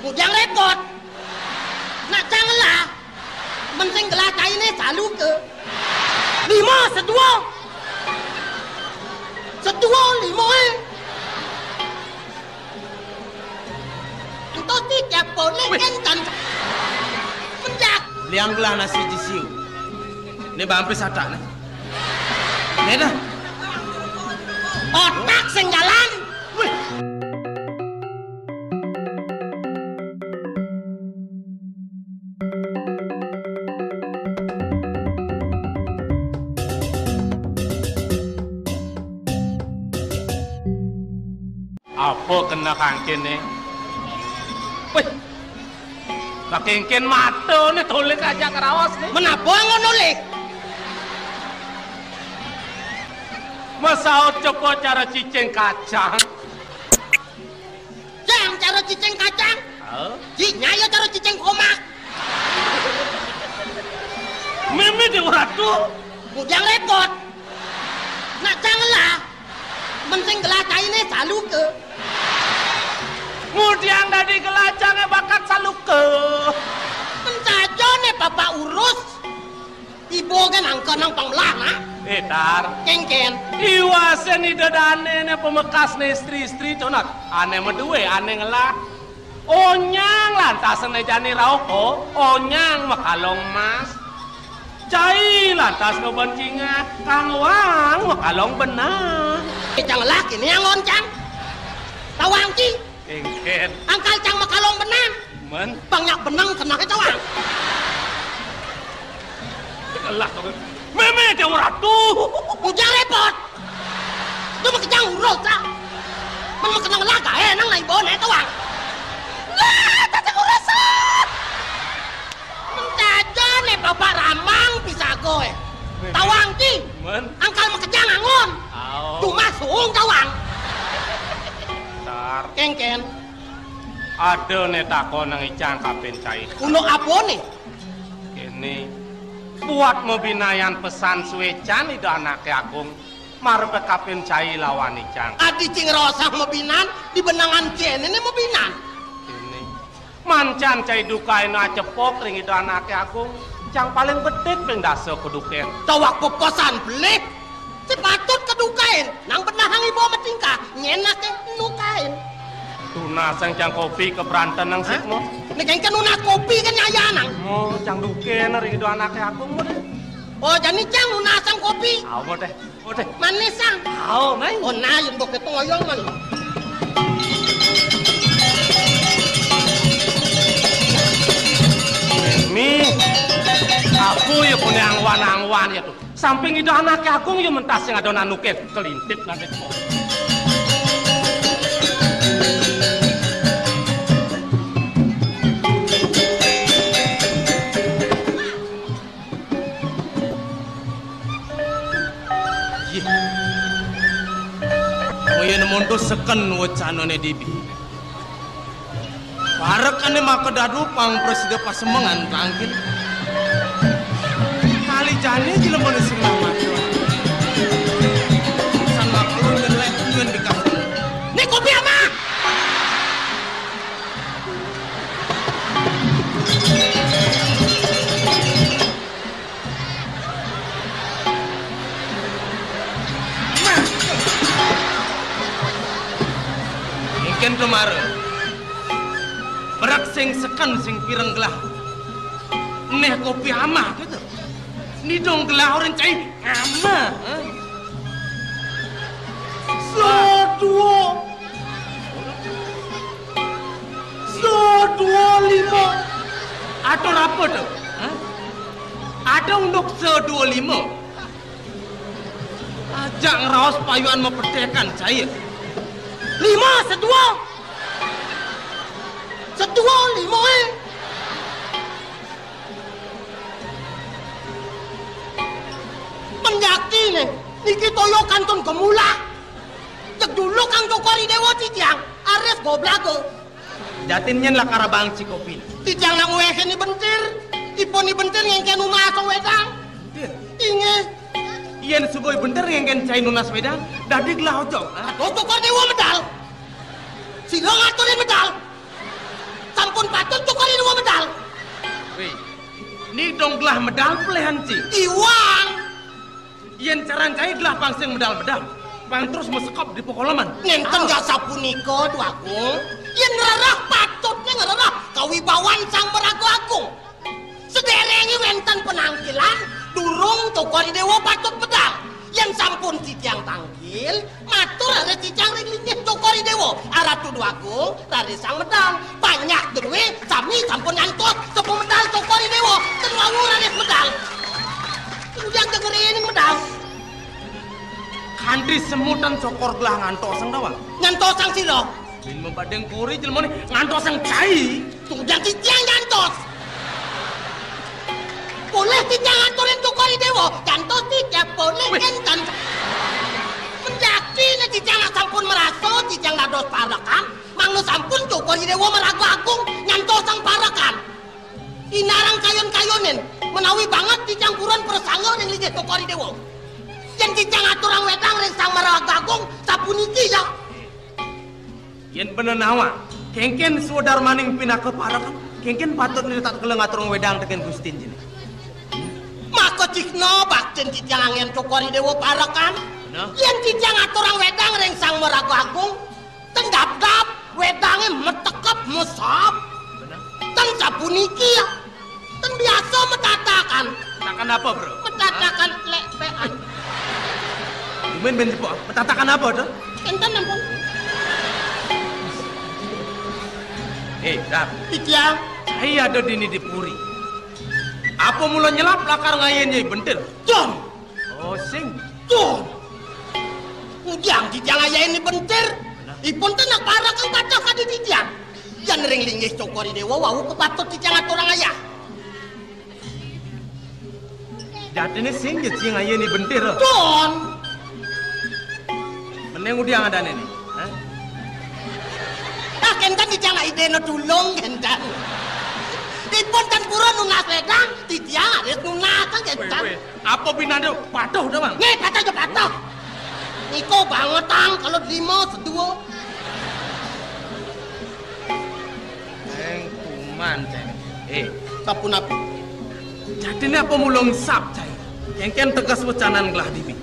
Mujang repot. Nak janganlah. Mending gelah ini selalu ke. 5 sedua. Sedua 5 Entah tidak boleh kan. Menjak. Liang belah nasi jisiu. Ini bampis ada nih. Ini dah. Otak sing jalan. Wih. Apa kena kangkin nih? Wih. Lah kengken mata nih tulik aja kerawas nih. Menapa ngonulik? Masa coba cara cicing kacang. Jang cara cicing kacang. Jiknya ya cara cicing komak. Mimi di ratu. Mujang repot. Nak janganlah. Mending gelah ini selalu ke. Kemudian dari gelacangnya bakat selalu ke. Mencajo nih bapak urus. Ibu kan angka nang pangmelana. Tar. Kengken. Iwasen ide dane nih pemekas nih istri-istri conat. Ane medue, ane ngelah. Onyang lantas nejani rauko. Onyang makalong mas. Cai lantas ngebencinga. Kang wang makalong benar. Jangan laki nih yang ngoncang. Tawang ki. Kengken. Angkal cang makalong benang. Men. Banyak benang kena ke cawang. Kelah tuh. Meme dia ratu. Ujang repot. Itu mau kejang urut lah. Men mau kena laga nang naik bone tawang. Lah, tak urasan. Mencaja nih bapak ramang bisa goe. Tawang ki. Men. Angkal mau kejang angon. Cuma suung tawang. Tar. Kengken. Ada nih takon nang icang kapen cai. Ulo apa nih? Ini buat membinayan pesan suecan itu anaknya agung. Marbe kapen cai lawan icang. Adi cing rosah mobinan di benangan kene nih mobinan. Ini mancan cai dukain acepok ring itu anaknya agung. Cang paling bedet pendaso keduken. Tawak poposan belik. Sepatut kedukain. Nang benahang ibu metingkah. Nyenak nukain. Tuna sang cang kopi keberantan nang sikmo. Nih kan nuna kopi kan nyayanang. Oh, cang duken ring itu anaknya agung mo deh. Oh, jadi cang nuna sang kopi. Aw mo deh. Manis sang. Aw, nai. Oh, nah yung bukit ngoyong man. Mi, aku ya punya angwan ya tuh. Samping itu anaknya agung ya mentas yang ada nanuket kelintip nanti. Moyen mundu seken wacanone dibi. Parek ane makedadu pang presiden pasemengan kangkin. Kali jani jile manusia nama. San maklun ngelek nyuen dikasih. Nih kopi ama. Mungkin kemarin berak sing sekan sing pireng gelah neh kopi ama gitu ni dong gelah orang cai ama Sedua lima ada apa tuh ada untuk sedua lima ajak ngerawas payuan mempertekan saya 5 sedua 5 Penjaki nih niki toyo kantong gemula cek dulu kang Jokori Dewo Citiang ares goblago jatinnya lah karabang cikopi Citiang nang weke ni bentir iponi bentir ngengken nuna atau wedang inge iya suboi bentir ngengken cai nunas wedang dadig lah ojong Jokori Dewo medal silong aturin medal gelah medal pelehan ci. Iwang. Yen caran cai gelah pangsing medal-medal. Pang terus mesekop di pokolaman. Ngenten gak sapunika Duagung. Yen rerah patutnya ngererah kawibawan sang Merago Agung. Sederengi wenten penangkilan durung Tokori Dewa patut pedang. Yen sampun titiang tanggil matur are titiang ringlingih Tokori Dewa. Aratu Duagung rare sang medal. Banyak duwe sami sampun nyantos sepuh medal Tokori Dewa. Tenwangu rare medal. Kemudian kegerining medal. Kanthi semutan cokor gelah ngantosang dawang. Nyantosang sira. Bin membadeng kuri jelmone ngantosang cai. Kemudian titiang nyantos. Boleh titiang aturin Tokori Dewa. Nyantos titiang boleh enten. Mendaki ne titiang sampun meraso titiang dados parakan. Mangno sampun Tokori Dewa Merago Agung nyantosang parakan. Inarang kayon-kayonin menawi banget titiang buron persangga yang lijih Tokori Dewa. Yang titiang aturang wedang ring sang Merago Agung sapuniki ya. Yen benenawa, kengken sodar maning pinaka parakan. Kengken patut niretak keleng aturang wedang teken Gustin jini. Maka cikno bakten titiang angin Tokori Dewa parakan. Yen titiang aturang wedang ring sang Merago Agung tendap-dap wedangnya metekep mesap. Ten sapuniki ya. Ten biasa metatakan. Metatakan apa bro? Metatakan lepean. Lumayan ben sepo. Metatakan apa tuh? Enten ampun. Dar. Titiang. Saya ada dini di Puri. Apa mula nyelap lakar ngayen jai bentil? Jom. Oh sing. Jom. Ujang titiang ayah ini bentir. Ipun tenak parakan kacau kadi titiang. Yan ring linggih Tokori Dewa wau kepatut titiang aturang ayah. Jadi ini sing jeng ngayen ini bentil. Jom. Meneng udiang ada nih. Kentan titiang ide no tulung kentan. Ipun tan pura nunas wedang titiang ares nunasan kentan. Apa binanda patuh dah bang? Nih patuh aja patuh. Niko bangetang kalau 5 sedua. Kuman ceng. Sapun apa? Jadi ini apa mulung sap ceng? Kengken tegas wacanan gelah dibi.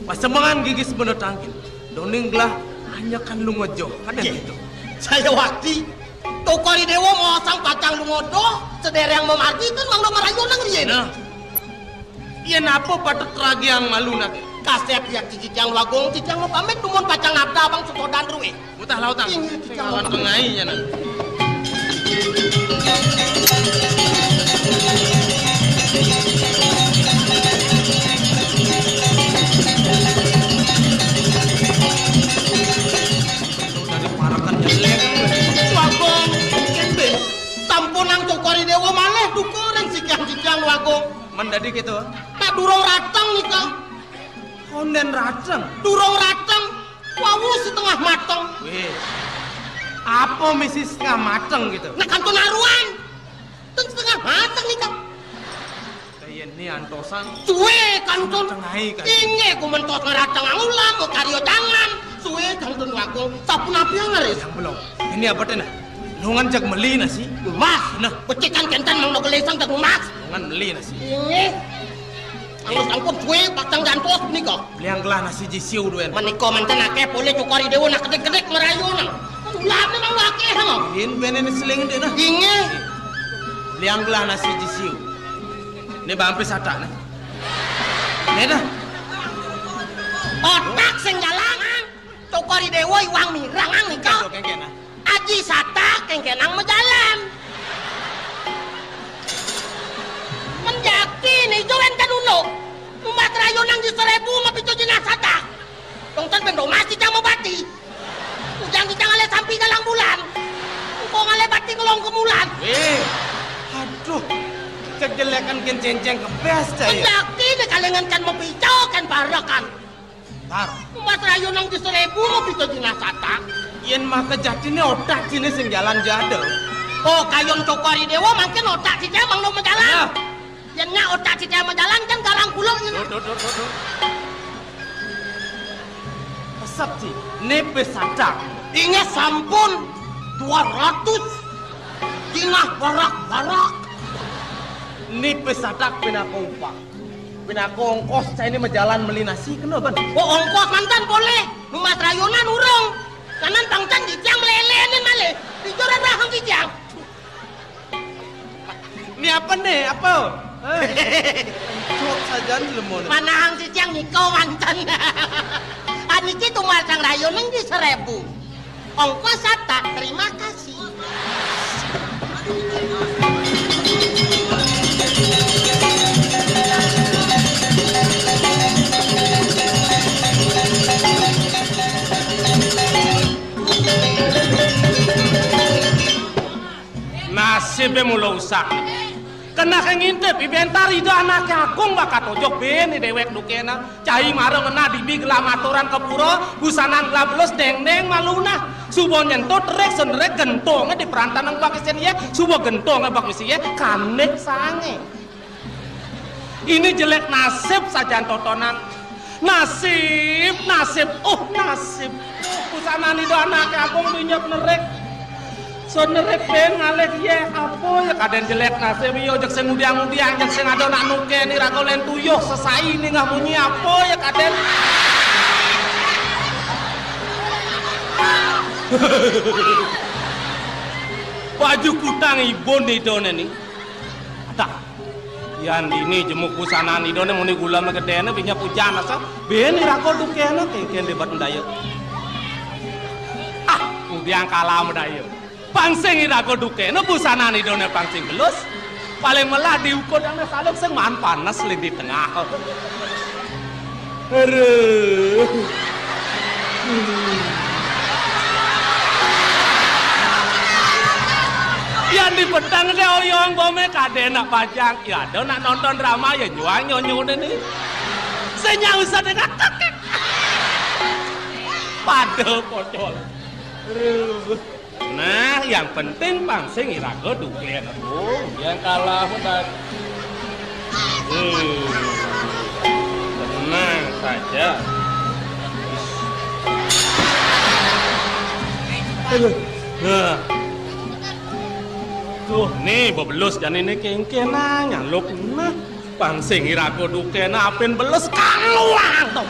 Pasemangan gigis bener tangkil. Doning gelah hanya kan lu ngejoh. Kan gitu. Saya wakti Tokori Dewa mau sang pacang lungodo sedereng memargi kan mangno marayo nang riyen. Nah. Yen apa patut ragi yang malu nak. Kasep ya cicang Wagong cicang mau pamit dumon pacang abda bang sutodan ruwe. Mutah lautang. Kawan tengai ya nak. Tokori Dewa malih dukureng sikang-sikang Wagong. Mendadi gitu. Tak durung rateng nika. Konden rateng. Durung rateng. Wawu setengah mateng. Wih. Apa misi setengah mateng gitu? Nah kantun aruan. Ten setengah mateng nika. Kayak ini antosan. Suwe kantun. Tengahi kan. Inge ku mentos ngerateng angulang ke karyo jangan. Suwe kantun Wagong. Sapun api yang ngaris. Yang belum. Ini apa tenah? Nungan jak meli nasi. Mas, nah, pecikan kentan mang nogelesang jak mas. Nungan meli nasi. Ini, anggus angkut kue pacang jantos nika. Beliang gelah nasi jisiu duen. Menika manten akeh boleh Tokori Dewa nak gedek-gedek merayu nang. Ulah memang akeh nang. In benen seling deh nah. Inge. Beliang gelah nasi jisiu. Ini bampi sata nah. Ini dah. Otak sing jalangan. Tokori Dewa iwang mirang nika. Kengken nah. Aji sata kengkenang mejalan. Menjaki nih jowen kan uno. Umat rayonang di 1000 mapito jinasata. Tongtan bendo masih jam bati. Ujang kita ngale sampai dalam bulan. Kok ngale bati ngelong ke bulan. Aduh. Kejelekan ken cenceng kebes caya. Menjaki nih kalengan kan mapito kan barakan. Tar. Umat rayonang di 1000 mapito jinasata. Yen mah kejati ini otak sini sing jalan jadel. Oh kayon Tokori Dewa makin otak si dia mang mau jalan. Yen nya otak si dia jalan kan galang pulau ini. Tuh. Pesat sih, nepe sadak. Ingat sampun 200. Jinah barak-barak. Ini pesadak pinakongpak. Pinakongkos saya ini menjalan beli nasi kenapa? Oh ongkos mantan boleh. Mas rayonan urung. Kanan bangtan dijang melelenin malih. Dijoran rahang dijang. Ini apa nih? Apa? Cok saja lemon. Manahang dijang niko mantan. Aniki tumal sang rayonan di 1000. Ongkos sata, terima kasih. Nasibnya mula usak. Kena ngintip inventari do anak agung bakat ojok beni dewek dukena. Cai marang ngena dibi gelamatoran ke pura, busanan glablos deng-deng maluna. Subo nyentot rek senrek gentongnya di perantan ng bakisen ya, subo gentongnya bakisen ya, kanek sange. Ini jelek nasib saja totonan. Nasib, nasib, nasib. Busana ni do anak agung minyak nerek. Sonerek ben ngalek ye apa ya kaden jelek nasib yo jak sing udiang-udiang jak sing ado nak nuke ni ra kolen tuyuh sesai ni ngah bunyi apa ya kaden. Baju kutang ibu ni done ni. Tak. Yan ini jemuk busana ni done muni gula megedene binya pujan asa ben ra ko dukene kengken debat ndaya. Udiang kalah medaya. Pangsing irago duke, no busana ni done pangsing gelus. Paling melah diukur dana saluk sing man panas lin di tengah. Aduh. Yang di pedang ke oyong gome kade nak pajang. Ya do nak nonton drama ya jual nyonyo ni. Senya usah dengan kakek. Padel pocol. Nah, yang penting pangsing irago duke tuh. Yang kalah udah. Tenang saja. Nah. Tuh, nih bebelus dan ini kengkena nyaluk nah. Pangsing irago duke na apen belus kaluang tuh.